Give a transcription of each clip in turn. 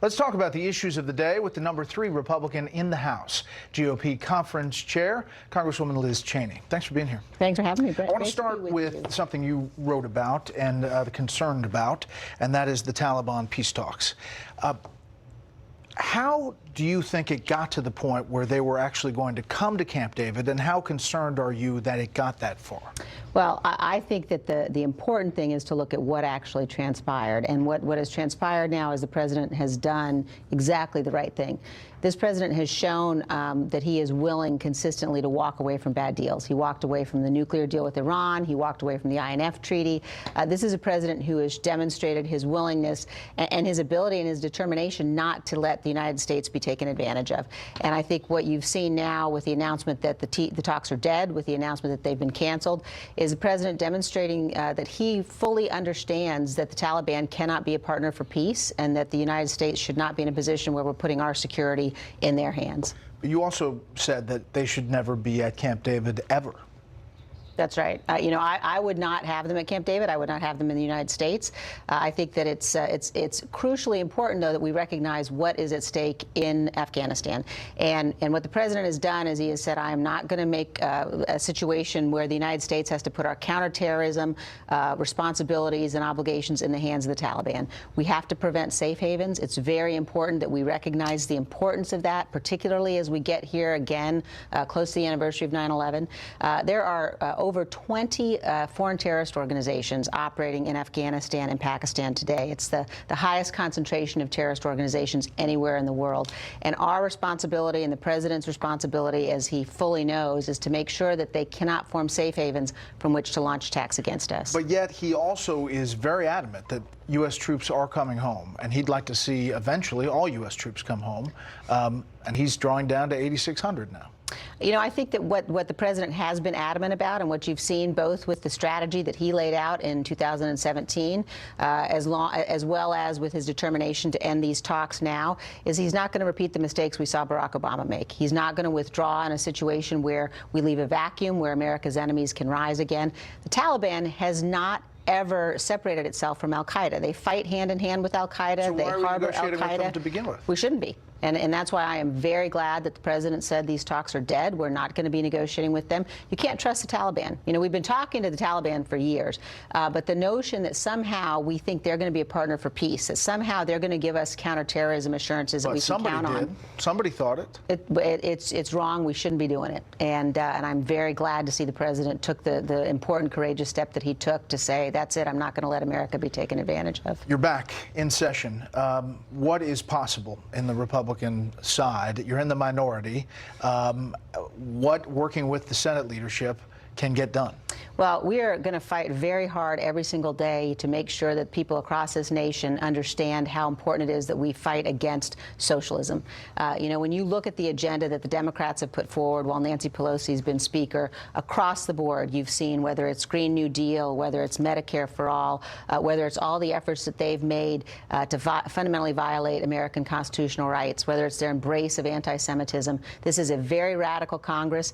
Let's talk about the issues of the day with the #3 Republican in the House, GOP Conference Chair, Congresswoman Liz Cheney. Thanks for being here. Thanks for having me, Brett. I want to start with something you wrote about and concerned about, and that is the Taliban peace talks. How do you think it got to the point where they were actually going to come to Camp David, and how concerned are you that it got that far? Well, I think that the important thing is to look at what actually transpired. And what has transpired now is the president has done exactly the right thing. This president has shown that he is willing consistently to walk away from bad deals. He walked away from the nuclear deal with Iran. He walked away from the INF treaty. This is a president who has demonstrated his willingness and his ability and his determination not to let the United States be taken advantage of. And I think what you've seen now with the announcement that the talks are dead, with the announcement that they've been canceled, is the president demonstrating that he fully understands that the Taliban cannot be a partner for peace and that the United States should not be in a position where we're putting our security in their hands. But you also said that they should never be at Camp David ever. That's right. You know, I would not have them at Camp David. I would not have them in the United States. I think that it's crucially important, though, that we recognize what is at stake in Afghanistan. And what the president has done is he has said, I am not going to make a situation where the United States has to put our counterterrorism responsibilities and obligations in the hands of the Taliban. We have to prevent safe havens. It's very important that we recognize the importance of that, particularly as we get here again close to the anniversary of 9/11. There are over 20 foreign terrorist organizations operating in Afghanistan and Pakistan today. It's the highest concentration of terrorist organizations anywhere in the world. And our responsibility and the president's responsibility, as he fully knows, is to make sure that they cannot form safe havens from which to launch attacks against us. But yet he also is very adamant that U.S. troops are coming home, and he'd like to see eventually all U.S. troops come home, and he's drawing down to 8,600 now. You know, I think that what the president has been adamant about, and what you've seen both with the strategy that he laid out in 2017, as well as with his determination to end these talks now, is he's not going to repeat the mistakes we saw Barack Obama make. He's not going to withdraw in a situation where we leave a vacuum, where America's enemies can rise again. The Taliban has not ever separated itself from al-Qaeda. They fight hand in hand with al-Qaeda. So they harbor al-Qaeda. with them to begin with? We shouldn't be. And that's why I am very glad that the president said these talks are dead. We're not going to be negotiating with them. You can't trust the Taliban. You know, we've been talking to the Taliban for years, but the notion that somehow we think they're going to be a partner for peace, that somehow they're going to give us counterterrorism assurances that we can count on. Somebody thought it. It's wrong. We shouldn't be doing it. And I'm very glad to see the president took the important, courageous step that he took to say, that's it, I'm not going to let America be taken advantage of. You're back in session. What is possible in the Republican side? You're in the minority. What, working with the Senate leadership, can get done? Well, we are going to fight very hard every single day to make sure that people across this nation understand how important it is that we fight against socialism. You know, when you look at the agenda that the Democrats have put forward while Nancy Pelosi's been Speaker, across the board, you've seen whether it's Green New Deal, whether it's Medicare for all, whether it's all the efforts that they've made to fundamentally violate American constitutional rights, whether it's their embrace of anti-Semitism. This is a very radical Congress.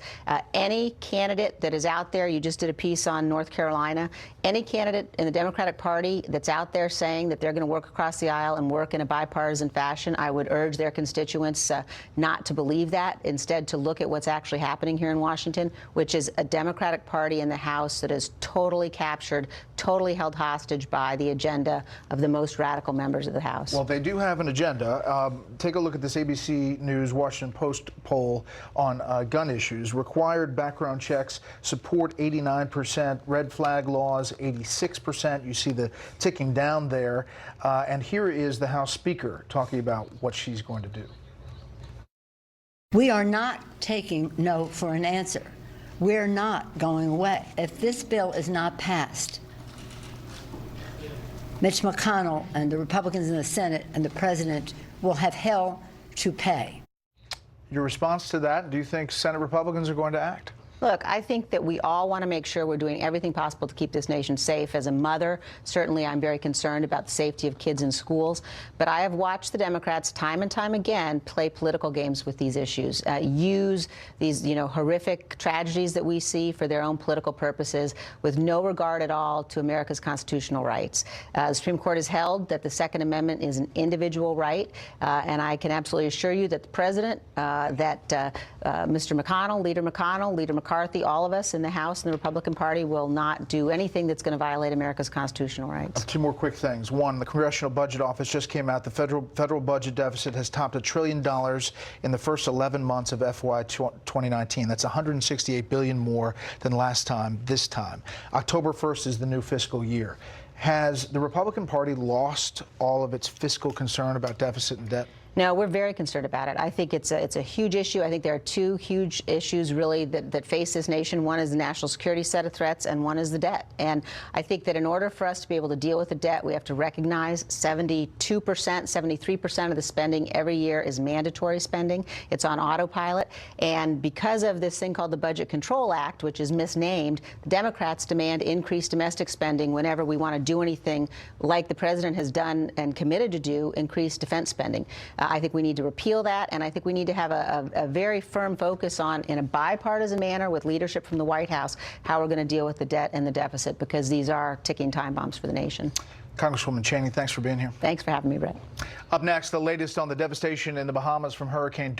Any candidate that is out there, you just did a piece on North Carolina, any candidate in the Democratic Party that's out there saying that they're going to work across the aisle and work in a bipartisan fashion, I would urge their constituents not to believe that, instead to look at what's actually happening here in Washington, which is a Democratic Party in the House that is totally captured, totally held hostage by the agenda of the most radical members of the House. Well, they do have an agenda. Take a look at this ABC News Washington Post poll on gun issues. Required background checks, support 89%, red flag laws 86%. You see the ticking down there. And here is the House Speaker talking about what she's going to do. We are not taking no for an answer. We're not going away. If this bill is not passed, Mitch McConnell and the Republicans in the Senate and the president will have hell to pay. Your response to that, do you think Senate Republicans are going to act? Look, I think that we all want to make sure we're doing everything possible to keep this nation safe. As a mother, certainly I'm very concerned about the safety of kids in schools. But I have watched the Democrats time and time again play political games with these issues, use these horrific tragedies that we see for their own political purposes with no regard at all to America's constitutional rights. The Supreme Court has held that the Second Amendment is an individual right, and I can absolutely assure you that the President, Mr. McConnell, Leader McCarthy, all of us in the House and the Republican Party will not do anything that's going to violate America's constitutional rights. Two more quick things. One, the Congressional Budget Office just came out. The federal budget deficit has topped $1 trillion in the first 11 months of FY 2019. That's $168 billion more than last time, this time. October 1st is the new fiscal year. Has the Republican Party lost all of its fiscal concern about deficit and debt? No, we're very concerned about it. I think it's a huge issue. I think there are two huge issues really that face this nation. One is the national security set of threats, and one is the debt. And I think that in order for us to be able to deal with the debt, we have to recognize 72%, 73% of the spending every year is mandatory spending. It's on autopilot. And because of this thing called the Budget Control Act, which is misnamed, the Democrats demand increased domestic spending whenever we want to do anything like the president has done and committed to do, increase defense spending. I think we need to repeal that, and I think we need to have a very firm focus on, in a bipartisan manner with leadership from the White House, how we're going to deal with the debt and the deficit, because these are ticking time bombs for the nation. Congresswoman Cheney, thanks for being here. Thanks for having me, Brett. Up next, the latest on the devastation in the Bahamas from Hurricane